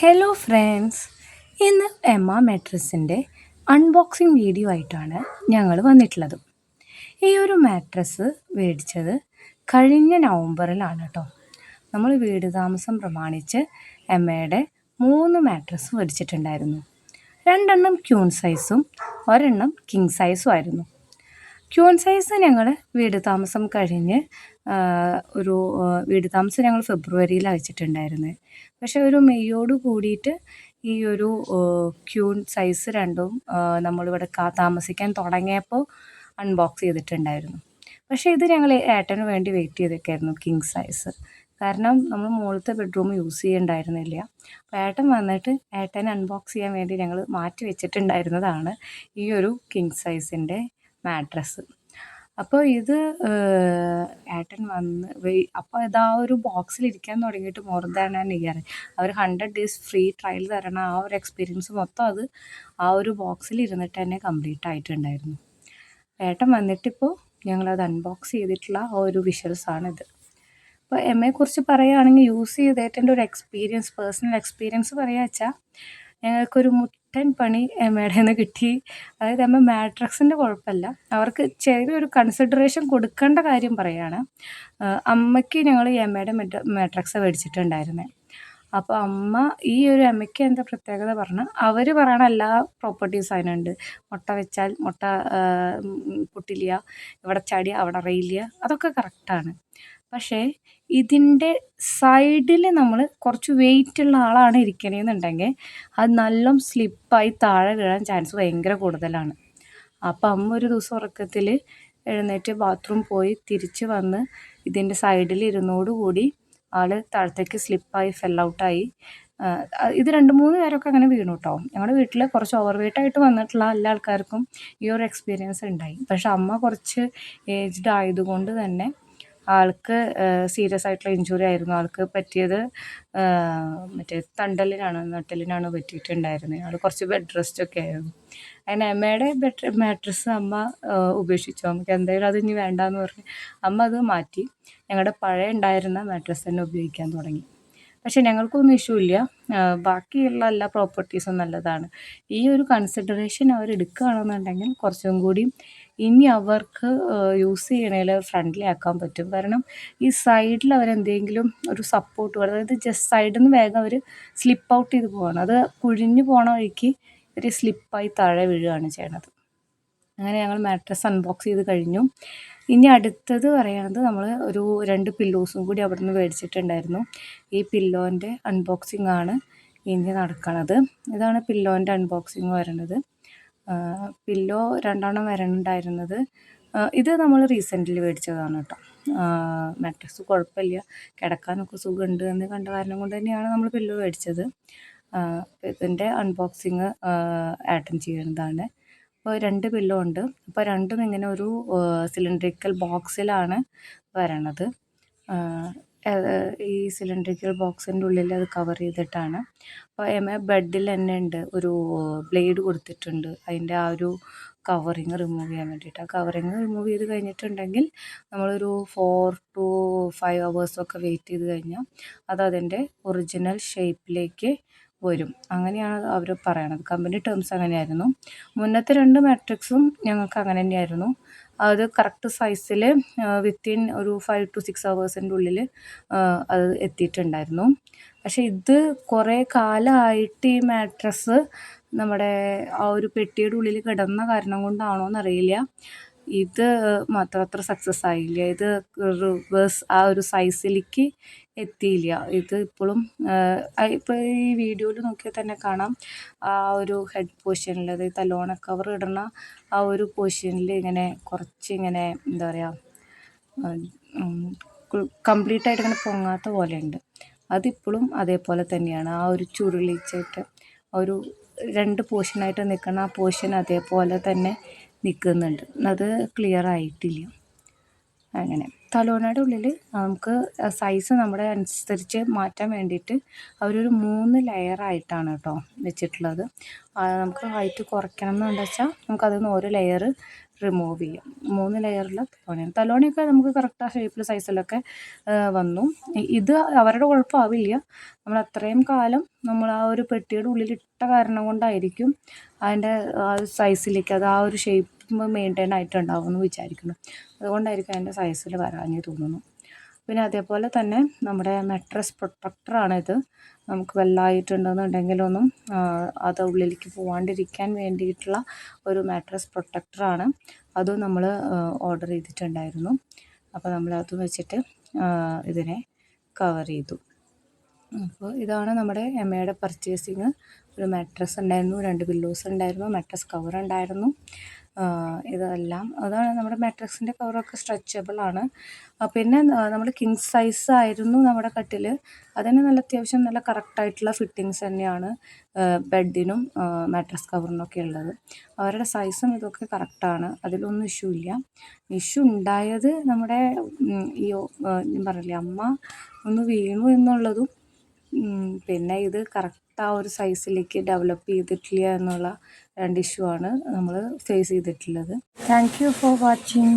Hello friends, ഇന്ന് Emma മാട്രസിൻ്റെ unboxing video ആയിട്ടാണ് ഞങ്ങൾ വന്നിട്ടുള്ളത്. ഈ ഒരു മാട്രസ് മേടിച്ചത് കഴിഞ്ഞ നവംബറിലാണ് കേട്ടോ. നമ്മൾ വീട് താമസം പ്രമാണിച്ച് എമ്മയുടെ 3 മാട്രസ് മേടിച്ചിട്ടുണ്ടായിരുന്നു. 2 ക്യൂൺ സൈസും ഒരെണ്ണം കിങ് സൈസും ആയിരുന്നു. ക്യൂൺ സൈസ് ഞങ്ങൾ വീട് താമസം കഴിഞ്ഞ് വീട് താമസം ഞങ്ങൾ ഫെബ്രുവരിയിലാണ് വെച്ചിട്ടുണ്ടായിരുന്നത്. പക്ഷേ ഒരു മെയ്യോട് കൂടിയിട്ട് ഈ ഒരു ക്യൂൺ സൈസ് രണ്ടും നമ്മളിവിടെ താമസിക്കാൻ തുടങ്ങിയപ്പോൾ അൺബോക്സ് ചെയ്തിട്ടുണ്ടായിരുന്നു. പക്ഷേ ഇത് ഞങ്ങൾ ഏട്ടന് വേണ്ടി വെയിറ്റ് ചെയ്തൊക്കെയായിരുന്നു കിങ് സൈസ്. കാരണം നമ്മൾ മുകളിലത്തെ ബെഡ്റൂം യൂസ് ചെയ്യണ്ടായിരുന്നില്ല. അപ്പോൾ ഏട്ടൻ വന്നിട്ട് ഏട്ടനെ അൺബോക്സ് ചെയ്യാൻ വേണ്ടി ഞങ്ങൾ മാറ്റി വെച്ചിട്ടുണ്ടായിരുന്നതാണ് ഈ ഒരു കിങ് സൈസിൻ്റെ മാട്രസ്. അപ്പോൾ ഇത് ഏട്ടൻ വന്ന് അപ്പോൾ ഇതാ ഒരു ബോക്സിലിരിക്കാൻ തുടങ്ങിയിട്ട് മോർ ദാൻ ആൻ ഇയർ. അവർ 100 ഡേയ്സ് ഫ്രീ ട്രയൽ തരണം, ആ ഒരു എക്സ്പീരിയൻസ് മൊത്തം അത് ആ ഒരു ബോക്സിൽ ഇരുന്നിട്ട് തന്നെ കംപ്ലീറ്റ് ആയിട്ടുണ്ടായിരുന്നു. ഏട്ടൻ വന്നിട്ടിപ്പോൾ ഞങ്ങളത് അൺബോക്സ് ചെയ്തിട്ടുള്ള ആ ഒരു വിഷ്വൽസാണിത്. അപ്പോൾ എമ്മയെക്കുറിച്ച് പറയുകയാണെങ്കിൽ യൂസ് ചെയ്തേറ്റൻ്റെ ഒരു എക്സ്പീരിയൻസ്, പേഴ്സണൽ എക്സ്പീരിയൻസ് പറയുക വെച്ചാൽ ഞങ്ങൾക്കൊരു മുട്ടൻ പണി എമ്മയുടെ നിന്ന് കിട്ടി. അതായത് എമ്മ മാട്രക്സിൻ്റെ കുഴപ്പമില്ല, അവർക്ക് ചെറിയൊരു കൺസിഡറേഷൻ കൊടുക്കേണ്ട കാര്യം പറയുകയാണ്. അമ്മയ്ക്ക് ഞങ്ങൾ ഈ എമ്മയുടെ മാട്രക്സ് മേടിച്ചിട്ടുണ്ടായിരുന്നത്. അപ്പോൾ അമ്മ ഈ ഒരു എമ്മയ്ക്ക് എന്താ പ്രത്യേകത പറഞ്ഞാൽ അവർ പറയണ എല്ലാ പ്രോപ്പർട്ടീസ് അതിനുണ്ട്. മുട്ട വെച്ചാൽ മുട്ട പൊട്ടില്ല, ഇവിടെ ചാടിയ അവിടെ അറിയില്ല, അതൊക്കെ കറക്റ്റാണ്. പക്ഷേ ഇതിൻ്റെ സൈഡിൽ നമ്മൾ കുറച്ച് വെയിറ്റുള്ള ആളാണ് ഇരിക്കണേന്നുണ്ടെങ്കിൽ അത് നല്ല സ്ലിപ്പായി താഴെ വീഴാൻ ചാൻസ് ഭയങ്കര കൂടുതലാണ്. അപ്പം അമ്മ ഒരു ദിവസം ഉറക്കത്തിൽ എഴുന്നേറ്റ് ബാത്റൂം പോയി തിരിച്ച് വന്ന് ഇതിൻ്റെ സൈഡിൽ ഇരുന്നോടുകൂടി ആൾ താഴത്തേക്ക് സ്ലിപ്പായി ഫെല്ലൗട്ടായി. ഇത് 2-3 പേരൊക്കെ അങ്ങനെ വീണു കേട്ടോ. ഞങ്ങളുടെ വീട്ടിൽ കുറച്ച് ഓവർ വെയ്റ്റായിട്ട് വന്നിട്ടുള്ള എല്ലാ ആൾക്കാർക്കും ഈ ഒരു എക്സ്പീരിയൻസ് ഉണ്ടായി. പക്ഷെ അമ്മ കുറച്ച് ഏജ്ഡ് ആയതുകൊണ്ട് തന്നെ ആൾക്ക് സീരിയസ് ആയിട്ടുള്ള ഇഞ്ചുറി ആയിരുന്നു. ആൾക്ക് പറ്റിയത് മറ്റേ നട്ടെല്ലിനാണ് പറ്റിയിട്ടുണ്ടായിരുന്നത്. ആൾ കുറച്ച് ബെഡ് റെസ്റ്റൊക്കെ ആയിരുന്നു. അങ്ങനെ അമ്മയുടെ മാട്രസ് അമ്മ ഉപേക്ഷിച്ചു. നമുക്ക് എന്തായാലും അത് ഇനി വേണ്ടാന്ന് പറഞ്ഞ് അമ്മ അത് മാറ്റി ഞങ്ങളുടെ പഴയ ഉണ്ടായിരുന്ന മാട്രസ് തന്നെ ഉപയോഗിക്കാൻ തുടങ്ങി. പക്ഷേ ഞങ്ങൾക്കൊന്നും ഇഷ്യൂ ഇല്ല, ബാക്കിയുള്ള എല്ലാ പ്രോപ്പർട്ടീസും നല്ലതാണ്. ഈ ഒരു കൺസിഡറേഷൻ അവർ എടുക്കുകയാണെന്നുണ്ടെങ്കിൽ കുറച്ചും കൂടി ഇനി അവർക്ക് യൂസ് ചെയ്യണേൽ ഫ്രണ്ട്ലി ആക്കാൻ പറ്റും. കാരണം ഈ സൈഡിൽ അവരെന്തെങ്കിലും ഒരു സപ്പോർട്ട്, അതായത് ജസ്റ്റ് സൈഡിൽ നിന്ന് വേഗം അവർ സ്ലിപ്പ് ഔട്ട് ചെയ്ത് പോവാണ്. അത് കുഴിഞ്ഞു പോണ വഴിക്ക് ഒരു സ്ലിപ്പായി താഴെ വീഴുകയാണ് ചെയ്യണത്. അങ്ങനെ ഞങ്ങൾ മാട്രസ് അൺബോക്സ് ചെയ്ത് കഴിഞ്ഞു. ഇനി അടുത്തത് പറയുന്നത് നമ്മൾ ഒരു 2 പില്ലോസും കൂടി അവിടെ നിന്ന് മേടിച്ചിട്ടുണ്ടായിരുന്നു. ഈ പില്ലോൻ്റെ അൺബോക്സിംഗ് ആണ് ഇനി നടക്കണത്. ഇതാണ് പില്ലോൻ്റെ അൺബോക്സിങ് വരുന്നത്. പില്ലോ 2 വരണുണ്ടായിരുന്നത്. ഇത് നമ്മൾ റീസെൻ്റ്ലി മേടിച്ചതാണ് കേട്ടോ. മാട്രസ് കുഴപ്പമില്ല, കിടക്കാനൊക്കെ സുഖമുണ്ട് എന്ന് കണ്ട കാരണം കൊണ്ട് തന്നെയാണ് നമ്മൾ പില്ലോ മേടിച്ചത്. ഇതിൻ്റെ അൺബോക്സിങ് ഏട്ടൻ ചെയ്യുന്നതാണ്. അപ്പോൾ 2 പില്ലോ ഉണ്ട്. അപ്പോൾ രണ്ടും ഇങ്ങനെ ഒരു സിലിണ്ടറിക്കൽ ബോക്സിലാണ് വരണത്. ഈ സിലിണ്ടറിക്കൽ ബോക്സിൻ്റെ ഉള്ളിൽ അത് കവർ ചെയ്തിട്ടാണ്. അപ്പോൾ ബെഡിൽ തന്നെ ഉണ്ട് ഒരു ബ്ലേഡ് കൊടുത്തിട്ടുണ്ട് അതിൻ്റെ ആ ഒരു കവറിങ് റിമൂവ് ചെയ്യാൻ വേണ്ടിയിട്ട്. ആ കവറിങ് റിമൂവ് ചെയ്ത് കഴിഞ്ഞിട്ടുണ്ടെങ്കിൽ നമ്മളൊരു 4 to 5 hours വെയിറ്റ് ചെയ്ത് കഴിഞ്ഞാൽ അത് അതിൻ്റെ ഒറിജിനൽ ഷേപ്പിലേക്ക് വരും. അങ്ങനെയാണ് അവർ പറയണത്. കമ്പനി ടേംസ് അങ്ങനെയായിരുന്നു. മുന്നത്തെ 2 മാട്രിക്സും ഞങ്ങൾക്ക് അങ്ങനെ തന്നെയായിരുന്നു. അത് കറക്റ്റ് സൈസിൽ വിത്തിൻ ഒരു 5 to 6 hours ഉള്ളിൽ അത് എത്തിയിട്ടുണ്ടായിരുന്നു. പക്ഷേ ഇത് കുറേ കാലമായിട്ട് ഈ മാട്രസ് നമ്മുടെ ആ ഒരു പെട്ടിയുടെ ഉള്ളിൽ കിടന്ന കാരണം കൊണ്ടാണോ എന്നറിയില്ല, ഇത് മാത്രം അത്ര സക്സസ് ആയില്ല. ഇത് റിവേഴ്സ് ആ ഒരു സൈസിലേക്ക് എത്തിയില്ല. ഇത് ഇപ്പോഴും ഇപ്പോൾ ഈ വീഡിയോയിൽ നോക്കിയാൽ തന്നെ കാണാം, ആ ഒരു ഹെഡ് പൊസിഷനിൽ, അതായത് തലോണ കവർ ഇടുന്ന ആ ഒരു പൊസിഷനിൽ ഇങ്ങനെ കുറച്ചിങ്ങനെ എന്താ പറയുക, കംപ്ലീറ്റ് ആയിട്ട് ഇങ്ങനെ പൊങ്ങാത്ത പോലെ ഉണ്ട്. അതിപ്പോഴും അതേപോലെ തന്നെയാണ്. ആ ഒരു ചുരുളിച്ചിട്ട് ഒരു 2 പോർഷനായിട്ട് നിൽക്കുന്ന ആ പോർഷൻ അതേപോലെ തന്നെ നിൽക്കുന്നുണ്ട്. അത് ക്ലിയർ ആയിട്ടില്ല. അങ്ങനെ തലോനയുടെ ഉള്ളിൽ നമുക്ക് സൈസ് നമ്മുടെ അനുസരിച്ച് മാറ്റാൻ വേണ്ടിയിട്ട് അവരൊരു 3 ലെയറായിട്ടാണ് കേട്ടോ വെച്ചിട്ടുള്ളത്. നമുക്ക് ഹൈറ്റ് കുറയ്ക്കണം എന്നുണ്ടെന്ന് വെച്ചാൽ നമുക്കതിൽ നിന്ന് ഓരോ ലെയർ റിമൂവ് ചെയ്യാം. 3 ലെയറിൽ തലോണിയാണ്. തലോണിയൊക്കെ നമുക്ക് കറക്റ്റ് ആ ഷേപ്പിൽ സൈസിലൊക്കെ വന്നു. ഇത് അവരുടെ കുഴപ്പമാവില്ല. നമ്മൾ അത്രയും കാലം നമ്മൾ ആ ഒരു പെട്ടിയുടെ ഉള്ളിലിട്ട കാരണം കൊണ്ടായിരിക്കും അതിൻ്റെ ആ സൈസിലേക്ക് അത് ആ ഒരു ഷേപ്പ് മെയിൻറ്റെയിൻ ആയിട്ടുണ്ടാവും എന്ന് വിചാരിക്കുന്നു. അതുകൊണ്ടായിരിക്കും അതിൻ്റെ സൈസിൽ വരാഞ്ഞ് തോന്നുന്നു. പിന്നെ അതേപോലെ തന്നെ നമ്മുടെ മാട്രസ് പ്രൊട്ടക്ടറാണിത്. നമുക്ക് വെള്ളമായിട്ടുണ്ടെന്നുണ്ടെങ്കിലൊന്നും അത് ഉള്ളിലേക്ക് പോകാണ്ടിരിക്കാൻ വേണ്ടിയിട്ടുള്ള ഒരു മാട്രസ് പ്രൊട്ടക്ടറാണ്. അതും നമ്മൾ ഓർഡർ ചെയ്തിട്ടുണ്ടായിരുന്നു. അപ്പോൾ നമ്മളത് വെച്ചിട്ട് ഇതിനെ കവർ ചെയ്തു. അപ്പോൾ ഇതാണ് നമ്മുടെ എമ്മയുടെ പർച്ചേസിങ്. ഒരു മാട്രസ് ഉണ്ടായിരുന്നു, 2 പില്ലോസ് ഉണ്ടായിരുന്നു, മാട്രസ് കവർ ഉണ്ടായിരുന്നു. ഇതെല്ലാം അതാണ് നമ്മുടെ മാട്രസിൻ്റെ കവറൊക്കെ സ്ട്രെച്ചബിൾ ആണ്. പിന്നെ നമ്മൾ കിങ് സൈസ് ആയിരുന്നു നമ്മുടെ കട്ടിൽ. അതിന് നല്ല അത്യാവശ്യം നല്ല കറക്റ്റായിട്ടുള്ള ഫിറ്റിങ്സ് തന്നെയാണ് ബെഡിനും മാട്രസ് കവറിനൊക്കെ ഉള്ളത്. അവരുടെ സൈസും ഇതൊക്കെ കറക്റ്റാണ്, അതിലൊന്നും ഇഷ്യൂ ഇല്ല. ഇഷ്യൂ ഉണ്ടായത് നമ്മുടെ ഞാൻ പറഞ്ഞില്ലേ അമ്മ ഒന്ന് വീണു എന്നുള്ളതും പിന്നെ ഇത് കറക്റ്റ് ആ ഒരു സൈസിലേക്ക് ഡെവലപ്പ് ചെയ്തിട്ടില്ല എന്നുള്ള 2 ഇഷ്യൂ ആണ് നമ്മൾ ഫേസ് ചെയ്തിട്ടുള്ളത്. Thank you for watching.